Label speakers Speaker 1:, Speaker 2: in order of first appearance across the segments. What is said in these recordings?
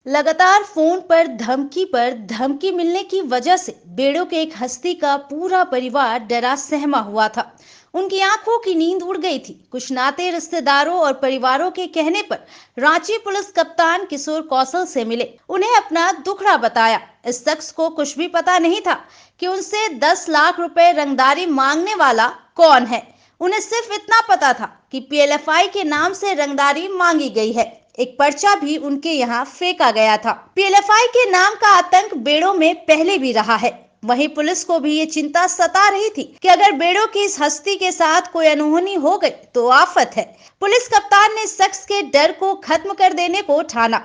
Speaker 1: लगातार फोन पर धमकी मिलने की वजह से बेड़ो के एक हस्ती का पूरा परिवार डरा सहमा हुआ था। उनकी आंखों की नींद उड़ गई थी। कुछ नाते रिश्तेदारों और परिवारों के कहने पर रांची पुलिस कप्तान किशोर कौशल से मिले, उन्हें अपना दुखड़ा बताया। इस शख्स को कुछ भी पता नहीं था कि उनसे 10 लाख रुपए रंगदारी मांगने वाला कौन है। उन्हें सिर्फ इतना पता था कि पीएलएफआई के नाम से रंगदारी मांगी गई है। एक पर्चा भी उनके यहाँ फेंका गया था। पीएलएफआई के नाम का आतंक बेड़ो में पहले भी रहा है। वहीं पुलिस को भी ये चिंता सता रही थी कि अगर बेड़ो की इस हस्ती के साथ कोई अनहोनी हो गई तो आफत है। पुलिस कप्तान ने शख्स के डर को खत्म कर देने को ठाना।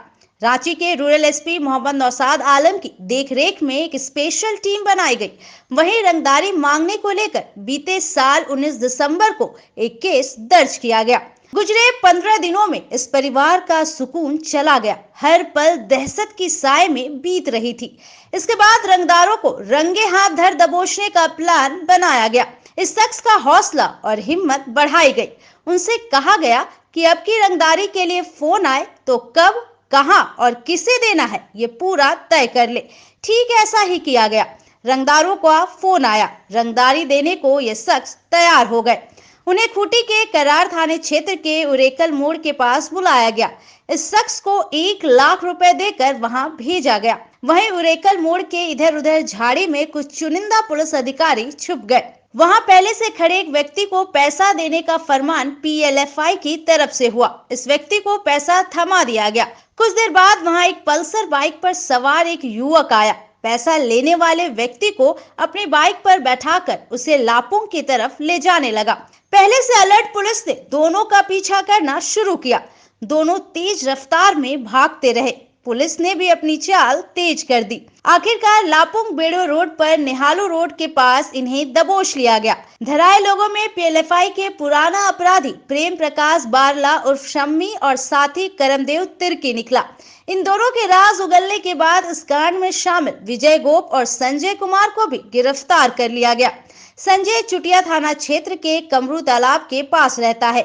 Speaker 1: रांची के रूरल एसपी मोहम्मद नौशाद आलम की देखरेख में एक स्पेशल टीम बनाई गई। वहीं रंगदारी मांगने को लेकर बीते साल 19 दिसंबर को एक केस दर्ज किया गया। गुजरे 15 दिनों में इस परिवार का सुकून चला गया। हर पल दहशत की साए में बीत रही थी। इसके बाद रंगदारों को रंगे हाथ धर दबोचने का प्लान बनाया गया। इस शख्स का हौसला और हिम्मत बढ़ाई गई। उनसे कहा गया कि अब की रंगदारी के लिए फोन आए तो कब, कहां और किसे देना है ये पूरा तय कर ले। ठीक ऐसा ही किया गया। रंगदारों का फोन आया। रंगदारी देने को ये शख्स तैयार हो गए। उन्हें खूंटी के करार थाने क्षेत्र के उरेकल मोड़ के पास बुलाया गया। इस शख्स को 1 लाख रुपए देकर वहां भेजा गया। वहीं उरेकल मोड़ के इधर उधर झाड़ी में कुछ चुनिंदा पुलिस अधिकारी छुप गए। वहां पहले से खड़े एक व्यक्ति को पैसा देने का फरमान पीएलएफआई की तरफ से हुआ। इस व्यक्ति को पैसा थमा दिया गया। कुछ देर बाद वहां एक पल्सर बाइक पर सवार एक युवक आया। पैसा लेने वाले व्यक्ति को अपनी बाइक पर बैठाकर उसे लापुंग की तरफ ले जाने लगा। पहले से अलर्ट पुलिस ने दोनों का पीछा करना शुरू किया। दोनों तेज रफ्तार में भागते रहे। पुलिस ने भी अपनी चाल तेज कर दी। आखिरकार लापुंग बेड़ो रोड पर निहालू रोड के पास इन्हें दबोच लिया गया। धराए लोगों में पीएलएफआई के पुराना अपराधी प्रेम प्रकाश बारला उर्फ शम्मी और साथी करमदेव तिर्की निकला। इन दोनों के राज उगलने के बाद इस कांड में शामिल विजय गोप और संजय कुमार को भी गिरफ्तार कर लिया गया। संजय चुटिया थाना क्षेत्र के कमरू तालाब के पास रहता है।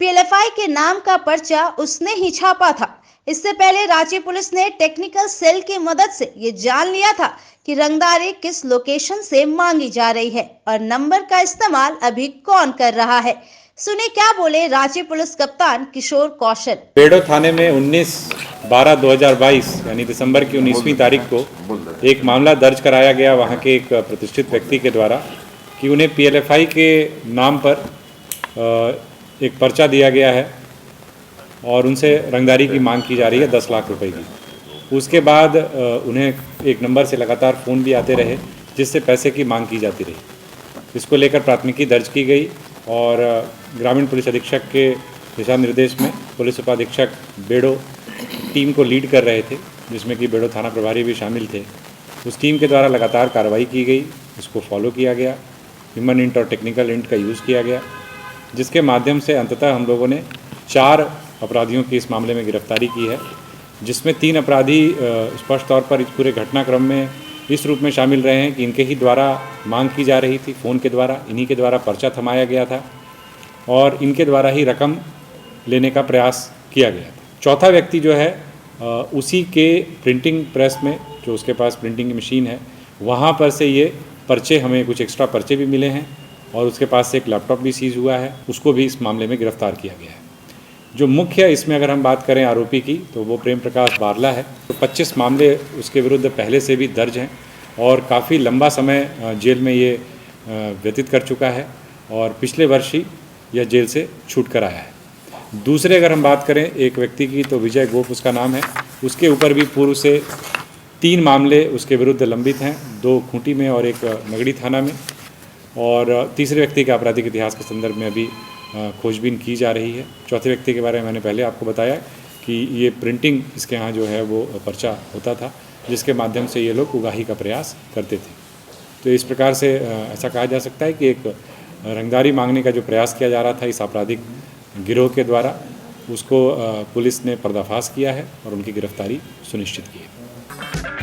Speaker 1: पीएलएफआई के नाम का पर्चा उसने ही छापा था। इससे पहले रांची पुलिस ने टेक्निकल सेल की मदद से ये जान लिया था कि रंगदारी किस लोकेशन से मांगी जा रही है और नंबर का इस्तेमाल अभी कौन कर रहा है। सुने क्या बोले रांची पुलिस कप्तान किशोर कौशल।
Speaker 2: बेड़ो थाने में 19/12/2022 यानी दिसंबर की 19वीं तारीख को एक मामला दर्ज कराया गया वहां के एक प्रतिष्ठित व्यक्ति के द्वारा कि उन्हें पीएलएफआई के नाम पर एक पर्चा दिया गया है और उनसे रंगदारी की मांग की जा रही है 10 लाख रुपए की। उसके बाद उन्हें एक नंबर से लगातार फ़ोन भी आते रहे जिससे पैसे की मांग की जाती रही। इसको लेकर प्राथमिकी दर्ज की गई और ग्रामीण पुलिस अधीक्षक के दिशा निर्देश में पुलिस उपाधीक्षक बेड़ो टीम को लीड कर रहे थे, जिसमें कि बेड़ो थाना प्रभारी भी शामिल थे। उस टीम के द्वारा लगातार कार्रवाई की गई, उसको फॉलो किया गया, ह्यूमन इंट और टेक्निकल इंट का यूज़ किया गया, जिसके माध्यम से अंततः हम लोगों ने 4 अपराधियों की इस मामले में गिरफ्तारी की है, जिसमें 3 अपराधी स्पष्ट तौर पर इस पूरे घटनाक्रम में इस रूप में शामिल रहे हैं कि इनके ही द्वारा मांग की जा रही थी, फ़ोन के द्वारा, इन्हीं के द्वारा पर्चा थमाया गया था और इनके द्वारा ही रकम लेने का प्रयास किया गया था। चौथा व्यक्ति जो है उसी के प्रिंटिंग प्रेस में, जो उसके पास प्रिंटिंग की मशीन है, वहाँ पर से ये पर्चे, हमें कुछ एक्स्ट्रा पर्चे भी मिले हैं और उसके पास से एक लैपटॉप भी सीज हुआ है, उसको भी इस मामले में गिरफ्तार किया गया है। जो मुख्य इसमें अगर हम बात करें आरोपी की तो वो प्रेम प्रकाश बारला है। तो 25 मामले उसके विरुद्ध पहले से भी दर्ज हैं और काफ़ी लंबा समय जेल में ये व्यतीत कर चुका है और पिछले वर्ष ही यह जेल से छूट कर आया है। दूसरे अगर हम बात करें एक व्यक्ति की तो विजय गोप उसका नाम है, उसके ऊपर भी पूर्व से 3 मामले उसके विरुद्ध लंबित हैं, 2 खूंटी में और एक नगड़ी थाना में। और तीसरे व्यक्ति के आपराधिक इतिहास के संदर्भ में अभी खोजबीन की जा रही है। चौथे व्यक्ति के बारे में मैंने पहले आपको बताया कि ये प्रिंटिंग इसके यहाँ जो है वो पर्चा होता था, जिसके माध्यम से ये लोग उगाही का प्रयास करते थे। तो इस प्रकार से ऐसा कहा जा सकता है कि एक रंगदारी मांगने का जो प्रयास किया जा रहा था इस आपराधिक गिरोह के द्वारा, उसको पुलिस ने पर्दाफाश किया है और उनकी गिरफ्तारी सुनिश्चित की है।